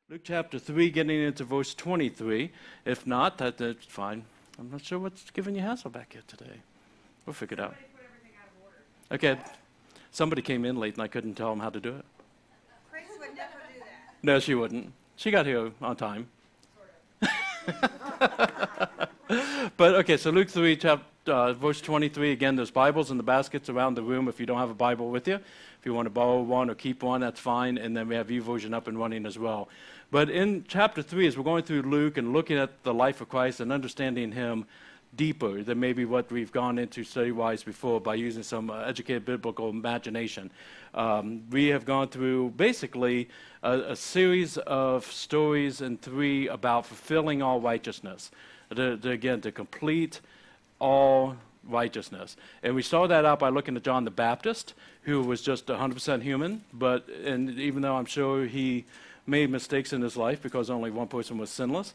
Luke chapter 3, getting into verse 23. If not, that's fine. I'm not sure what's giving you hassle back here today. We'll figure it out. Okay. Somebody came in late and I couldn't tell them how to do it. Grace would never do that. No, she wouldn't. She got here on time. But okay, so Luke 3, verse 23, again, there's Bibles in the baskets around the room if you don't have a Bible with you. If you want to borrow one or keep one, that's fine. And then we have YouVersion up and running as well. But in chapter 3, as we're going through Luke and looking at the life of Christ and understanding him deeper than maybe what we've gone into study-wise before by using some educated biblical imagination, we have gone through basically a series of stories in 3 about fulfilling all righteousness. Again, to complete all righteousness. And we saw that out by looking at John the Baptist, who was just 100% human, and even though I'm sure he made mistakes in his life because only one person was sinless,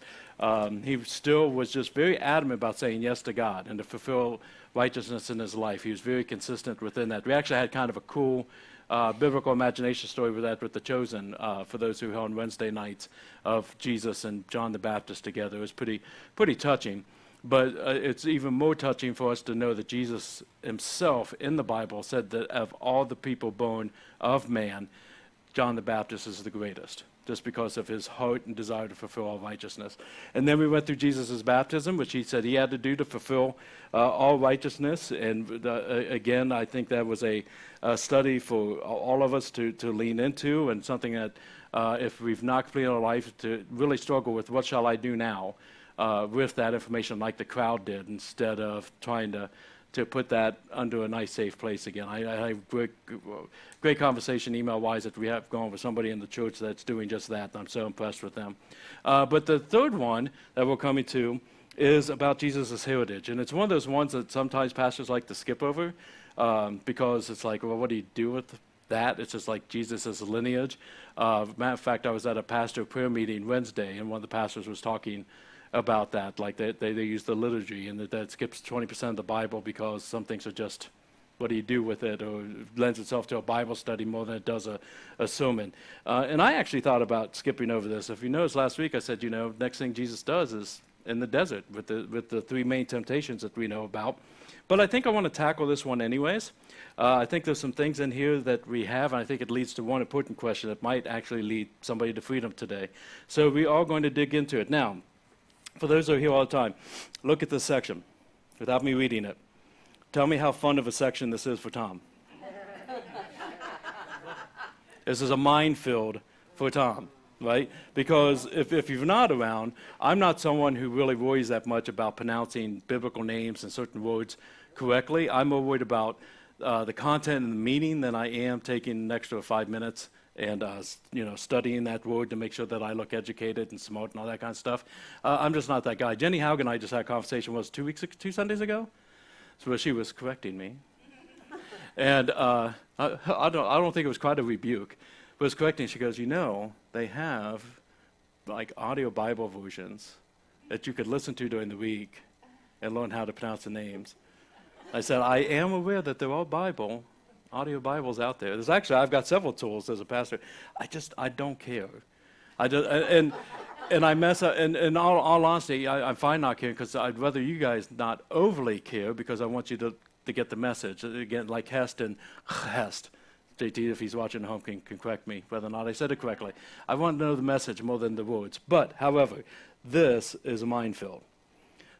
he still was just very adamant about saying yes to God and to fulfill righteousness in his life. He was very consistent within that. We actually had kind of a cool biblical imagination story with that with The Chosen, for those who held on Wednesday nights, of Jesus and John the Baptist together. It was pretty touching. But it's even more touching for us to know that Jesus himself in the Bible said that of all the people born of man, John the Baptist is the greatest, just because of his heart and desire to fulfill all righteousness. And then we went through Jesus' baptism, which he said he had to do to fulfill all righteousness. And again, I think that was a study for all of us to lean into, and something that if we've not completed our life, to really struggle with what shall I do now with that information, like the crowd did, instead of trying to put that under a nice, safe place again. I had great conversation email-wise that we have going with somebody in the church that's doing just that. I'm so impressed with them. But the third one that we're coming to is about Jesus' heritage. And it's one of those ones that sometimes pastors like to skip over because it's like, well, what do you do with that? It's just like Jesus' lineage. Matter of fact, I was at a pastor prayer meeting Wednesday, and one of the pastors was talking about that, like they use the liturgy, and that skips 20% of the Bible because some things are just, what do you do with it, or lends itself to a Bible study more than it does a sermon. And I actually thought about skipping over this. If you noticed last week, I said, next thing Jesus does is in the desert with the 3 main temptations that we know about. But I think I want to tackle this one anyways. I think there's some things in here that we have, and I think it leads to one important question that might actually lead somebody to freedom today. So we are going to dig into it. Now, for those who are here all the time, look at this section without me reading it. Tell me how fun of a section this is for Tom. This is a minefield for Tom, right? Because if you're not around, I'm not someone who really worries that much about pronouncing biblical names and certain words correctly. I'm more worried about the content and the meaning than I am taking an extra 5 minutes and studying that word to make sure that I look educated and smart and all that kind of stuff. I'm just not that guy. Jenny Haugen and I just had a conversation, 2 Sundays ago? So she was correcting me. And I don't think it was quite a rebuke, but it was correcting. She goes, they have like audio Bible versions that you could listen to during the week and learn how to pronounce the names. I said, I am aware that they're all audio Bibles out there. I've got several tools as a pastor. I don't care. And I mess up. And in all honesty, I'm fine not caring, because I'd rather you guys not overly care, because I want you to get the message. Again, like Hest and Hest. JT, if he's watching at home, can correct me whether or not I said it correctly. I want to know the message more than the words. But, however, this is a minefield.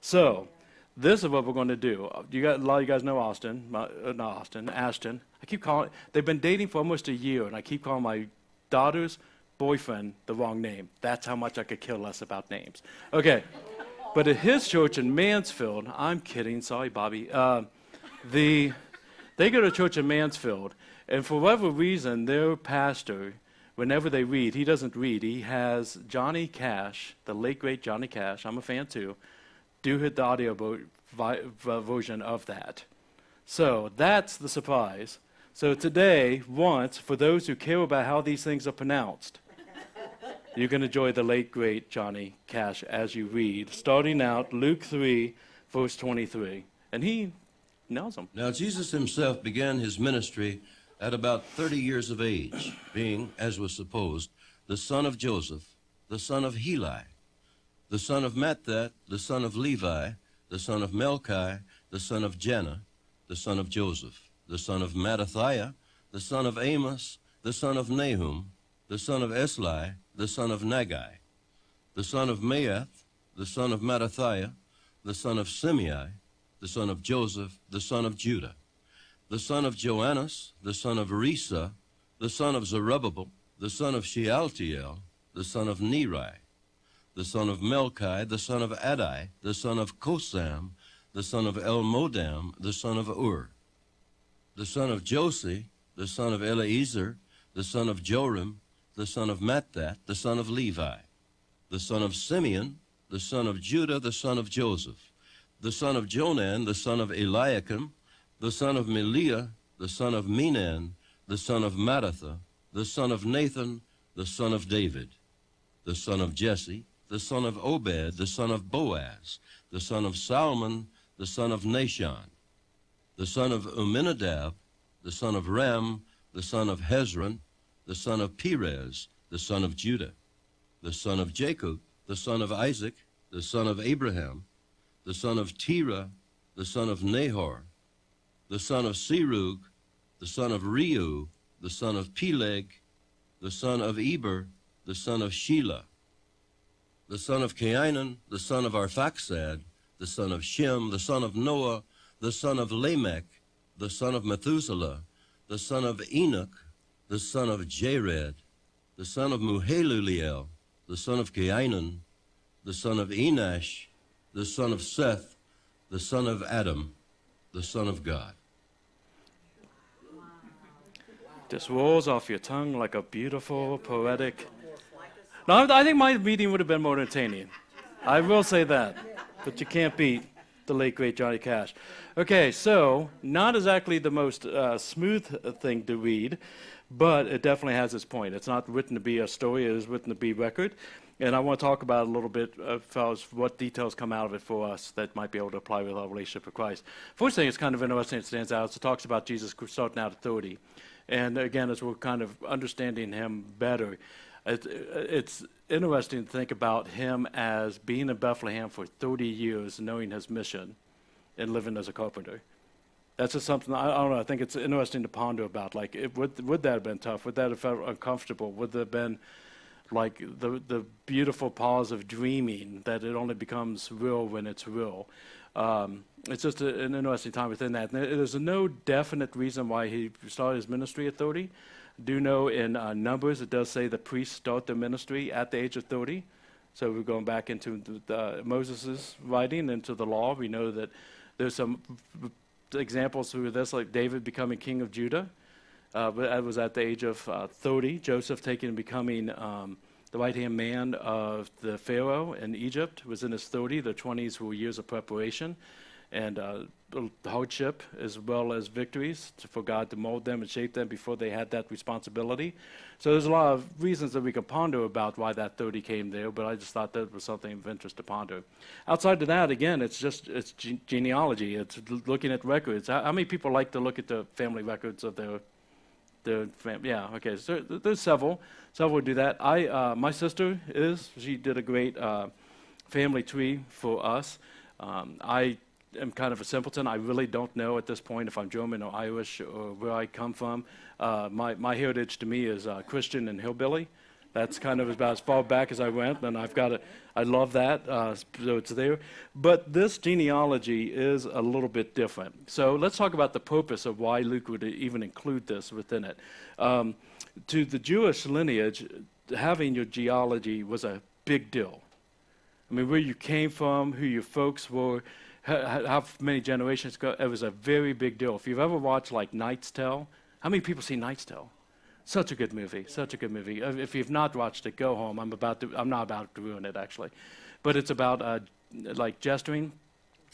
So, this is what we're going to do. A lot of you guys know Ashton. I keep calling, they've been dating for almost a year, and I keep calling my daughter's boyfriend the wrong name. That's how much I could care less about names. Okay, but at his church in Mansfield, I'm kidding, sorry, Bobby. They go to church in Mansfield, and for whatever reason, their pastor, whenever they read, he doesn't read. He has Johnny Cash, the late great Johnny Cash, I'm a fan too, do hit the audio version of that. So that's the surprise. So today, for those who care about how these things are pronounced, you can enjoy the late great Johnny Cash as you read, starting out Luke 3, verse 23. And he nails them. Now Jesus himself began his ministry at about 30 years of age, being, as was supposed, the son of Joseph, the son of Heli, the son of Matthat, the son of Levi, the son of Melchi, the son of Jenna, the son of Joseph, the son of Mattathiah, the son of Amos, the son of Nahum, the son of Esli, the son of Nagai, the son of Maath, the son of Mattathiah, the son of Simei, the son of Joseph, the son of Judah, the son of Joannas, the son of Risa, the son of Zerubbabel, the son of Shealtiel, the son of Neri, the son of Melchi, the son of Adai, the son of Kosam, the son of Elmodam, the son of Ur, the son of Josi, the son of Eleazar, the son of Joram, the son of Matthat, the son of Levi, the son of Simeon, the son of Judah, the son of Joseph, the son of Jonan, the son of Eliakim, the son of Meliah, the son of Menan, the son of Mattatha, the son of Nathan, the son of David, the son of Jesse, the son of Obed, the son of Boaz, the son of Salmon, the son of Nashon, the son of Amminadab, the son of Ram, the son of Hezron, the son of Perez, the son of Judah, the son of Jacob, the son of Isaac, the son of Abraham, the son of Terah, the son of Nahor, the son of Serug, the son of Reu, the son of Peleg, the son of Eber, the son of Shelah, the son of Cainan, the son of Arphaxad, the son of Shem, the son of Noah, the son of Lamech, the son of Methuselah, the son of Enoch, the son of Jared, the son of Muhaleliel, the son of Cainan, the son of Enosh, the son of Seth, the son of Adam, the son of God. Just rolls off your tongue like a beautiful, poetic. No, I think my reading would have been more entertaining. I will say that. But you can't beat the late, great Johnny Cash. Okay, so not exactly the most smooth thing to read, but it definitely has its point. It's not written to be a story. It is written to be record. And I want to talk about a little bit as far as what details come out of it for us that might be able to apply with our relationship with Christ. First thing is kind of interesting, it stands out, is it talks about Jesus starting out at 30. And again, as we're kind of understanding him better, it's interesting to think about him as being in Bethlehem for 30 years, knowing his mission, and living as a carpenter. That's just something, I don't know, I think it's interesting to ponder about. Like, would that have been tough? Would that have felt uncomfortable? Would there have been, like, the beautiful pause of dreaming that it only becomes real when it's real? It's just an interesting time within that. And there's no definite reason why he started his ministry at 30. Do know in Numbers, it does say the priests start their ministry at the age of 30. So we're going back into Moses' writing, into the law. We know that there's some examples through this, like David becoming king of Judah. But that was at the age of 30. Joseph taking and becoming the right-hand man of the Pharaoh in Egypt was in his 30. The 20s were years of preparation and hardship as well as victories for God to mold them and shape them before they had that responsibility. So there's a lot of reasons that we can ponder about why that 30 came there, but I just thought that was something of interest to ponder. Outside of that, again, it's genealogy. It's looking at records. How many people like to look at the family records of their family? Yeah, okay. So there's several do that. My sister she did a great family tree for us. I am kind of a simpleton. I really don't know at this point if I'm German or Irish or where I come from. My heritage to me is Christian and hillbilly. That's kind of about as far back as I went, and I love that, so it's there. But this genealogy is a little bit different. So let's talk about the purpose of why Luke would even include this within it. To the Jewish lineage, having your genealogy was a big deal. I mean, where you came from, who your folks were, how many generations ago, it was a very big deal. If you've ever watched, like, Knight's Tale, how many people see Knight's Tale? Such a good movie, such a good movie. If you've not watched it, go home. I'm not about to ruin it, actually. But it's about, like, gesturing.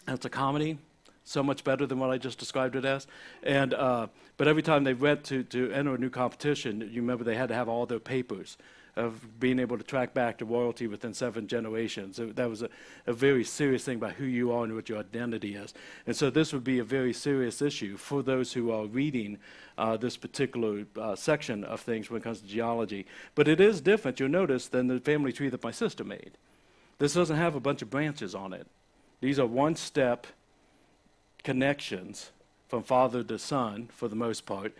It's a comedy, so much better than what I just described it as. And but every time they went to enter a new competition, you remember they had to have all their papers of being able to track back to royalty within 7 generations. That was a very serious thing about who you are and what your identity is. And so this would be a very serious issue for those who are reading this particular section of things when it comes to genealogy. But it is different, you'll notice, than the family tree that my sister made. This doesn't have a bunch of branches on it. These are one-step connections from father to son, for the most part,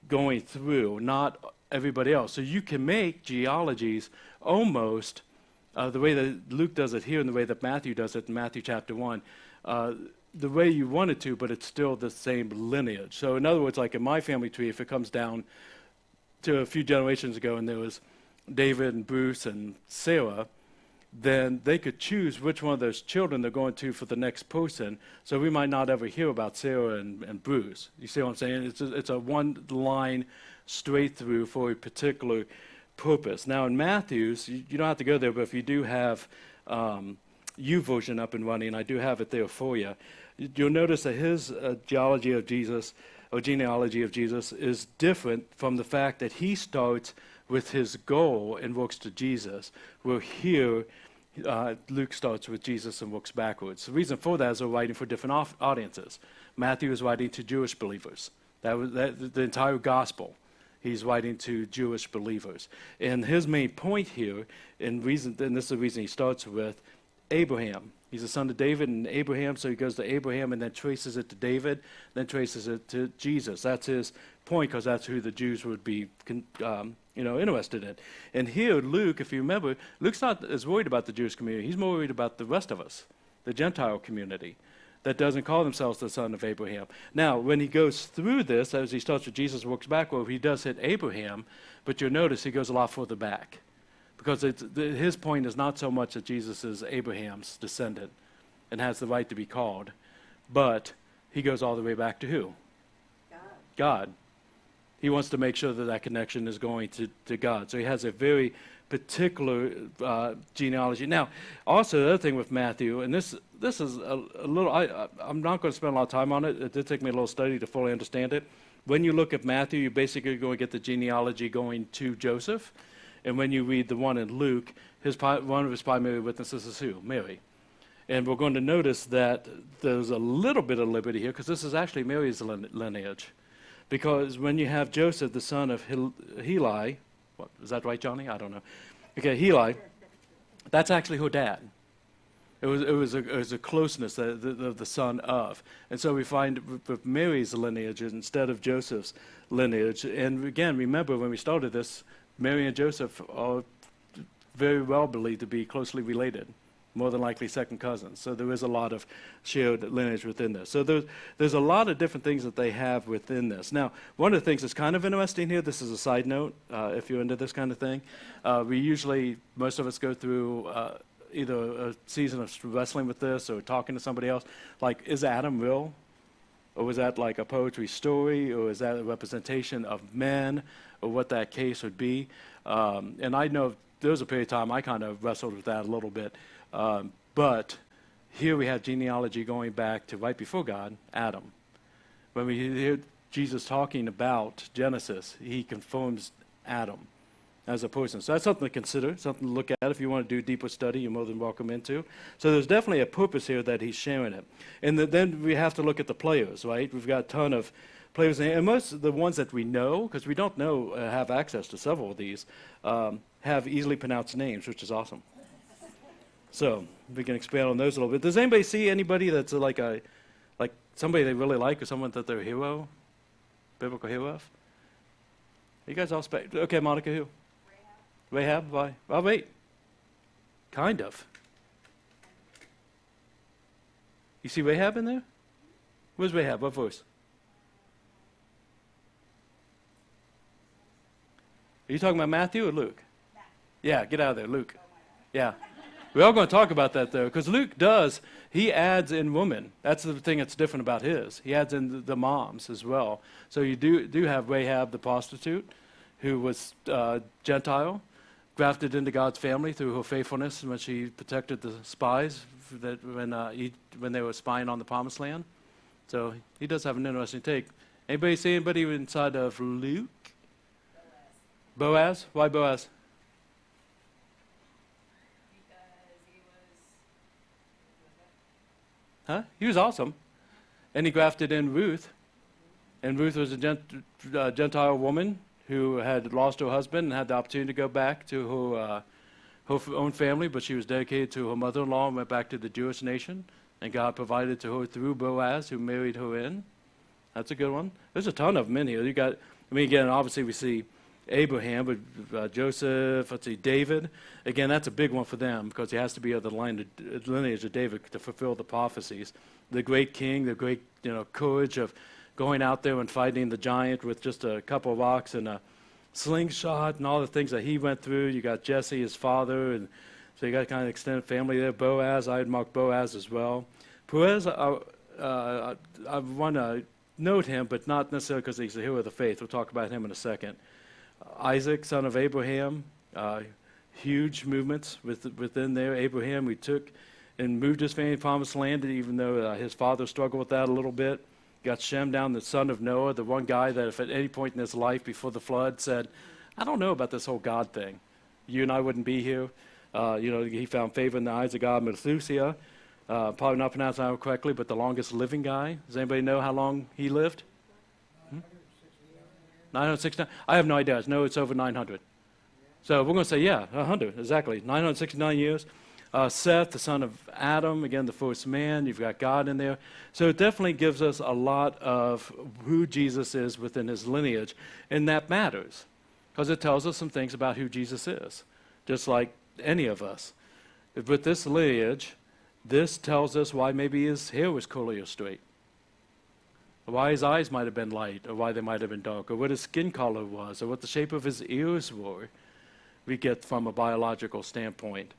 going through, not everybody else. So you can make genealogies almost the way that Luke does it here and the way that Matthew does it in Matthew chapter 1, the way you want it to, but it's still the same lineage. So in other words, like in my family tree, if it comes down to a few generations ago and there was David and Bruce and Sarah, then they could choose which one of those children they're going to for the next person. So we might not ever hear about Sarah and Bruce. You see what I'm saying? It's a one line straight through for a particular purpose. Now in Matthew's, you don't have to go there, but if you do have YouVersion up and running, I do have it there for you. You'll notice that his genealogy of Jesus is different from the fact that he starts with his goal and works to Jesus, where here Luke starts with Jesus and works backwards. The reason for that is they're writing for different audiences. Matthew is writing to Jewish believers. That was the entire gospel. He's writing to Jewish believers. And his main point here, and this is the reason he starts with Abraham. He's the son of David and Abraham, so he goes to Abraham and then traces it to David, then traces it to Jesus. That's his point, because that's who the Jews would be interested in. And here, Luke, if you remember, Luke's not as worried about the Jewish community. He's more worried about the rest of us, the Gentile community, that doesn't call themselves the son of Abraham. Now, when he goes through this, as he starts with Jesus, works backward, he does hit Abraham, but you'll notice he goes a lot further back. Because his point is not so much that Jesus is Abraham's descendant and has the right to be called, but he goes all the way back to who? God. He wants to make sure that that connection is going to God. So he has a very particular genealogy. Now, also the other thing with Matthew, and this is a little, I'm not going to spend a lot of time on it. It did take me a little study to fully understand it. When you look at Matthew, you're basically going to get the genealogy going to Joseph. And when you read the one in Luke, one of his primary witnesses is who? Mary. And we're going to notice that there's a little bit of liberty here, because this is actually Mary's lineage. Because when you have Joseph, the son of Heli, is that right, Johnny? I don't know. Okay, Heli, that's actually her dad. It was a closeness of the son of. And so we find with Mary's lineage instead of Joseph's lineage. And again, remember when we started this, Mary and Joseph are very well believed to be closely related, more than likely second cousins. So there is a lot of shared lineage within this. So there's a lot of different things that they have within this. Now, one of the things that's kind of interesting here, this is a side note, if you're into this kind of thing, most of us go through either a season of wrestling with this or talking to somebody else, like, is Adam real? Or was that like a poetry story? Or is that a representation of men? Or what that case would be? And I know there was a period of time I kind of wrestled with that a little bit. But here we have genealogy going back to right before God, Adam. When we hear Jesus talking about Genesis, he confirms Adam as a person. So that's something to consider, something to look at. If you want to do deeper study, you're more than welcome into. So there's definitely a purpose here that he's sharing it. And then we have to look at the players, right? We've got a ton of players, and most of the ones that we know, because we don't know, have access to several of these, have easily pronounced names, which is awesome. So we can expand on those a little bit. Does anybody see anybody that's like somebody they really like, or someone that they're a hero, biblical hero of? You guys all okay, Monica, who? Rahab. Why? Oh, wait. Kind of. You see Rahab in there? Where's Rahab? What verse? Are you talking about Matthew or Luke? Yeah, get out of there, Luke. Yeah. We're all going to talk about that, though, because Luke he adds in women. That's the thing that's different about his. He adds in the moms as well. So you do have Rahab the prostitute, who was Gentile, grafted into God's family through her faithfulness when she protected the spies when they were spying on the Promised Land. So he does have an interesting take. Anybody see anybody inside of Luke? Boaz? Why Boaz? Huh? He was awesome. And he grafted in Ruth. And Ruth was a Gentile woman who had lost her husband and had the opportunity to go back to her own family, but she was dedicated to her mother-in-law and went back to the Jewish nation. And God provided to her through Boaz, who married her in. That's a good one. There's a ton of them in here. Again, obviously we see Abraham, but Joseph, let's see, David. Again, that's a big one for them because he has to be of the lineage of David to fulfill the prophecies. The great king, the great courage of going out there and fighting the giant with just a couple of rocks and a slingshot and all the things that he went through. You got Jesse, his father, and so you got kind of extended family there. Boaz, I had marked Boaz as well. Perez, I want to note him, but not necessarily because he's a hero of the faith. We'll talk about him in a second. Isaac, son of Abraham, huge movements within there. Abraham, we took and moved his family to Promised Land, even though his father struggled with that a little bit. Got Shem down, the son of Noah, the one guy that if at any point in his life before the flood said, I don't know about this whole God thing. You and I wouldn't be here. He found favor in the eyes of God. Methuselah, probably not pronouncing that correctly, but the longest living guy. Does anybody know how long he lived? 969. I have no idea. I know it's over 900. So we're going to say, 100, exactly. 969 years. Seth, the son of Adam, again, the first man. You've got God in there. So it definitely gives us a lot of who Jesus is within his lineage. And that matters because it tells us some things about who Jesus is, just like any of us. With this lineage, this tells us why maybe his hair was curly or straight, or why his eyes might have been light, or why they might have been dark, or what his skin color was, or what the shape of his ears were. We get from a biological standpoint.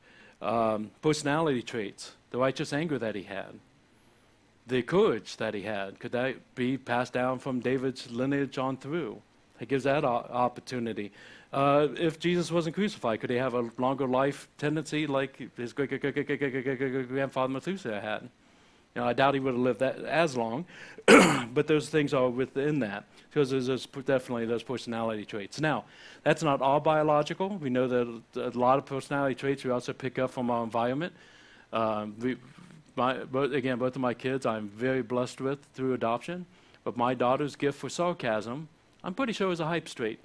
Personality traits, the righteous anger that he had, the courage that he had. Could that be passed down from David's lineage on through? It gives that opportunity. If Jesus wasn't crucified, could he have a longer life tendency like his great-grandfather Methuselah had? I doubt he would have lived that as long, but those things are within that because there's definitely those personality traits. Now, that's not all biological. We know that a lot of personality traits we also pick up from our environment. Both of my kids I'm very blessed with through adoption, but my daughter's gift for sarcasm, I'm pretty sure is a hype straight.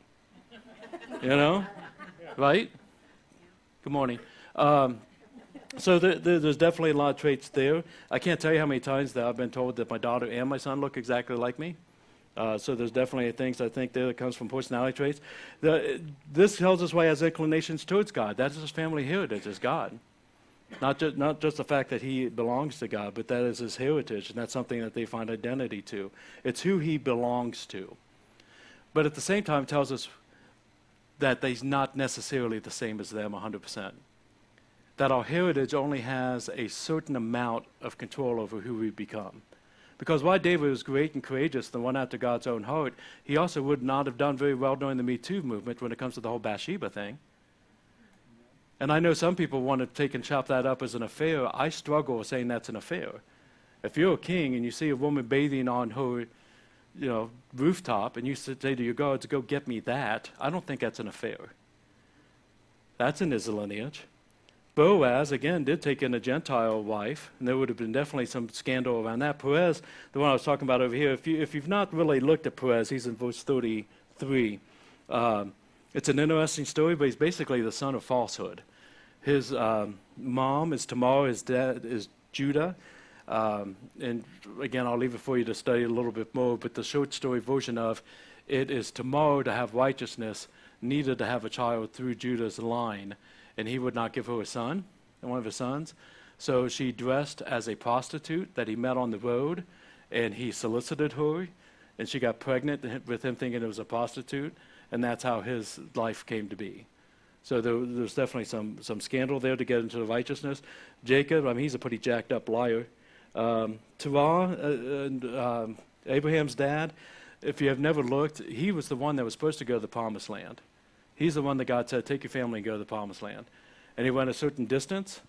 Right? Good morning. So there's definitely a lot of traits there. I can't tell you how many times that I've been told that my daughter and my son look exactly like me. So there's definitely things I think there that comes from personality traits. This tells us why he has inclinations towards God. That's his family heritage is God. Not just the fact that he belongs to God, but that is his heritage, and that's something that they find identity to. It's who he belongs to. But at the same time, it tells us that he's not necessarily the same as them 100%. That our heritage only has a certain amount of control over who we become. Because while David was great and courageous, the one after God's own heart, he also would not have done very well during the Me Too movement when it comes to the whole Bathsheba thing. And I know some people want to take and chop that up as an affair. I struggle with saying that's an affair. If you're a king and you see a woman bathing on her rooftop and you say to your guards, go get me that, I don't think that's an affair. That's in his lineage. Boaz, again, did take in a Gentile wife, and there would have been definitely some scandal around that. Perez, the one I was talking about over here, if you've not really looked at Perez, he's in verse 33. It's an interesting story, but he's basically the son of falsehood. His mom is Tamar, his dad is Judah. And again, I'll leave it for you to study a little bit more, but the short story version of it is Tamar to have righteousness, needed to have a child through Judah's line, and he would not give her a son, one of his sons. So she dressed as a prostitute that he met on the road, and he solicited her, and she got pregnant with him thinking it was a prostitute, and that's how his life came to be. So there's definitely some scandal there to get into the righteousness. Jacob, he's a pretty jacked up liar. Terah, Abraham's dad, if you have never looked, he was the one that was supposed to go to the Promised Land. He's the one that God said, take your family and go to the Promised Land. And he went a certain distance,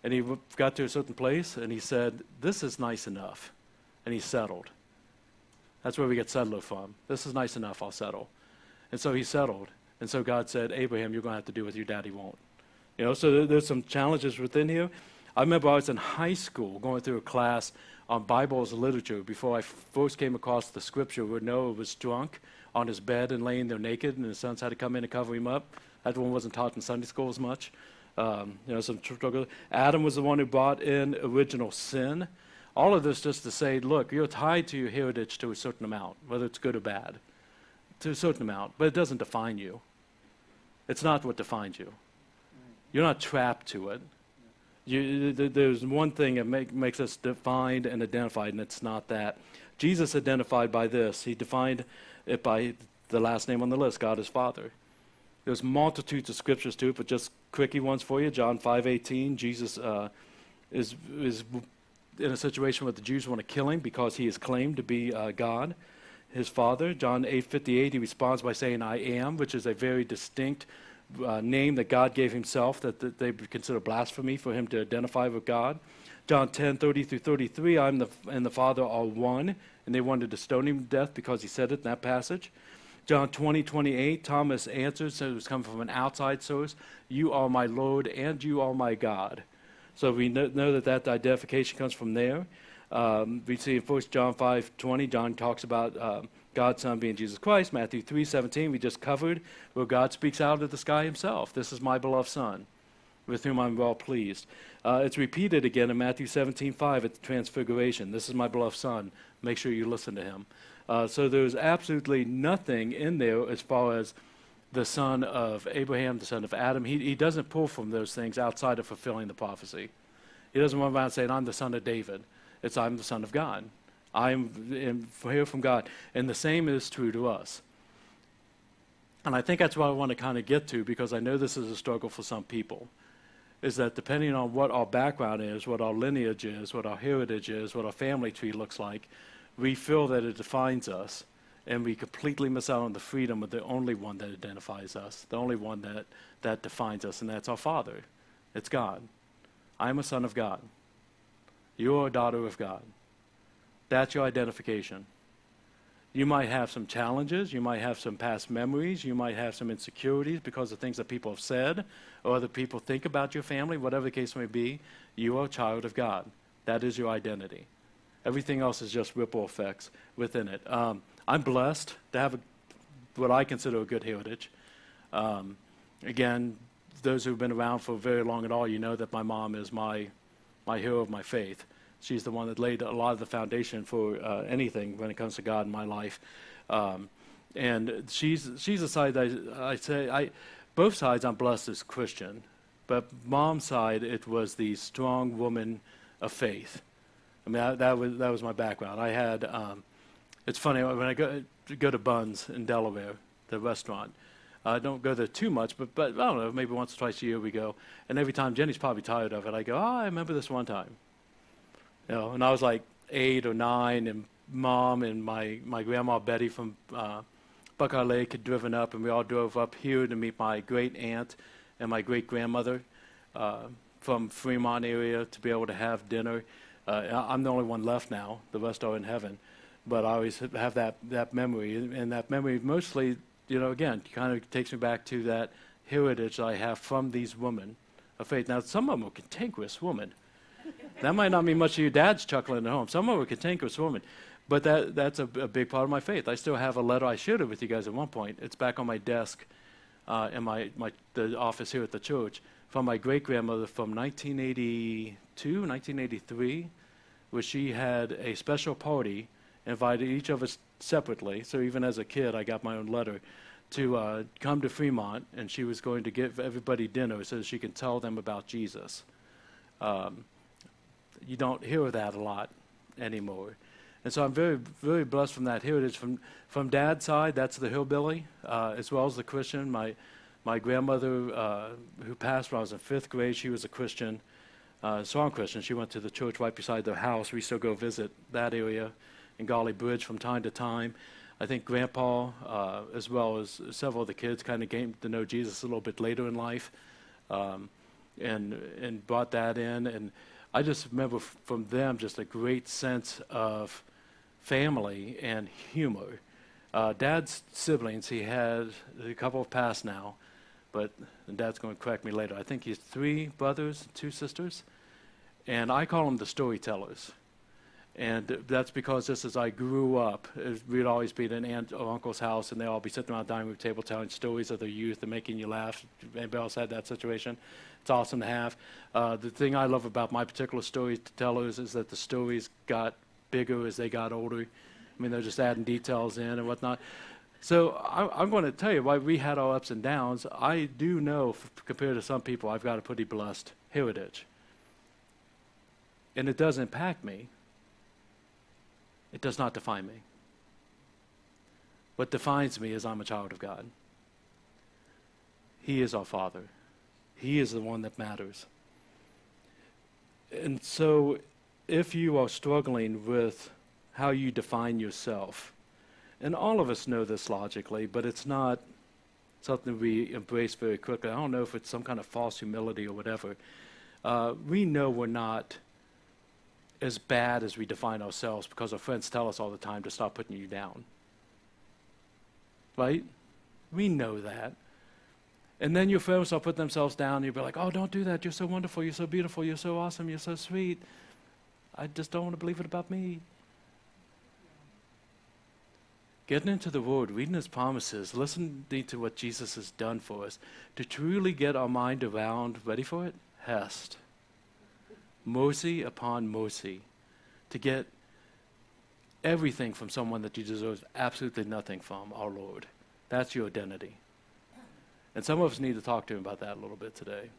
and he got to a certain place, and he said, this is nice enough. And he settled. That's where we get settler from. This is nice enough, I'll settle. And so he settled. And so God said, Abraham, you're going to have to do what your daddy won't. So there's some challenges within here. I remember I was in high school going through a class on Bible as literature before I first came across the scripture where Noah was drunk on his bed and laying there naked, and his sons had to come in and cover him up. That one wasn't taught in Sunday school as much. Some struggle. Adam was the one who brought in original sin. All of this just to say, look, you're tied to your heritage to a certain amount, whether it's good or bad, to a certain amount, but it doesn't define you. It's not what defines you. You're not trapped to it. There's one thing that makes us defined and identified, and it's not that. Jesus identified by this. He defined it by the last name on the list, God his Father. There's multitudes of scriptures too, but just quickie ones for you. John 5:18, Jesus is in a situation where the Jews want to kill him because he is claimed to be God, his Father. John 8:58, he responds by saying, I am, which is a very distinct name that God gave himself that they would consider blasphemy for him to identify with God. John 10:30 through 33, and the Father are one, and they wanted to stone him to death because he said it in that passage. John 20:28, Thomas answered, so it was coming from an outside source, you are my Lord and you are my God. So we know that identification comes from there. We see in 1 John 5:20, John talks about God's Son being Jesus Christ. Matthew 3:17, we just covered, where God speaks out of the sky himself. This is my beloved Son, with whom I'm well pleased. It's repeated again in Matthew 17:5 at the Transfiguration. This is my beloved Son. Make sure you listen to him. So there's absolutely nothing in there as far as the son of Abraham, the son of Adam. He doesn't pull from those things outside of fulfilling the prophecy. He doesn't run around saying, I'm the son of David. It's, I'm the son of God. I'm here from God. And the same is true to us. And I think that's what I want to kind of get to, because I know this is a struggle for some people, is that depending on what our background is, what our lineage is, what our heritage is, what our family tree looks like, we feel that it defines us, and we completely miss out on the freedom of the only one that identifies us, the only one that defines us, and that's our Father. It's God. I'm a son of God. You're a daughter of God. That's your identification. You might have some challenges, you might have some past memories, you might have some insecurities because of things that people have said or other people think about your family, whatever the case may be. You are a child of God. That is your identity. Everything else is just ripple effects within it. I'm blessed to have what I consider a good heritage. Again, those who've been around for very long at all, you know that my mom is my hero of my faith. She's the one that laid a lot of the foundation for anything when it comes to God in my life. And she's a side that I say, both sides I'm blessed as Christian, but mom's side, it was the strong woman of faith. I mean, that was my background. I had, it's funny, when I go to Bunn's in Delaware, the restaurant, I don't go there too much, but I don't know, maybe once or twice a year we go. And every time, Jenny's probably tired of it, I go, I remember this one time. You know, and I was like 8 or 9, and Mom and my grandma Betty from Buckeye Lake had driven up, and we all drove up here to meet my great aunt and my great grandmother from Fremont area to be able to have dinner. I'm the only one left now; the rest are in heaven. But I always have that memory, and that memory mostly, you know, again, kind of takes me back to that heritage I have from these women of faith. Now, some of them are cantankerous women. That might not mean much to you dads chuckling at home. Some of them are cantankerous women. But that's a big part of my faith. I still have a letter I shared it with you guys at one point. It's back on my desk in the office here at the church from my great-grandmother from 1982, 1983, where she had a special party, invited each of us separately. So even as a kid, I got my own letter to come to Fremont, and she was going to give everybody dinner so that she can tell them about Jesus. You don't hear that a lot anymore. And so I'm very, very blessed from that heritage. From Dad's side, that's the hillbilly, as well as the Christian. My grandmother, who passed when I was in 5th grade, she was a Christian, strong Christian. She went to the church right beside their house. We still go visit that area in Golly Bridge from time to time. I think Grandpa, as well as several of the kids, kind of came to know Jesus a little bit later in life, and brought that in. And I just remember from them just a great sense of family and humor. Dad's siblings, he had a couple have passed now, but Dad's going to correct me later. I think he has 3 brothers, 2 sisters, and I call them the storytellers. And that's because just as I grew up, we'd always be at an aunt or uncle's house, and they'd all be sitting around the dining room table telling stories of their youth and making you laugh. Anybody else had that situation? It's awesome to have. The thing I love about my particular storytellers is that the stories got bigger as they got older. I mean, they're just adding details in and whatnot. So I'm going to tell you, why we had our ups and downs, I do know, compared to some people, I've got a pretty blessed heritage. And it does impact me. It does not define me. What defines me is I'm a child of God. He is our Father. He is the one that matters. And so if you are struggling with how you define yourself, and all of us know this logically, but it's not something we embrace very quickly. I don't know if it's some kind of false humility or whatever. We know we're not as bad as we define ourselves because our friends tell us all the time to stop putting you down. Right? We know that. And then your friends will put themselves down and you'll be like, oh, don't do that. You're so wonderful. You're so beautiful. You're so awesome. You're so sweet. I just don't want to believe it about me. Getting into the Word, reading His promises, listening to what Jesus has done for us, to truly get our mind around, ready for it? Hest. Mercy upon mercy. To get everything from someone that you deserve absolutely nothing from, our Lord. That's your identity. And some of us need to talk to Him about that a little bit today.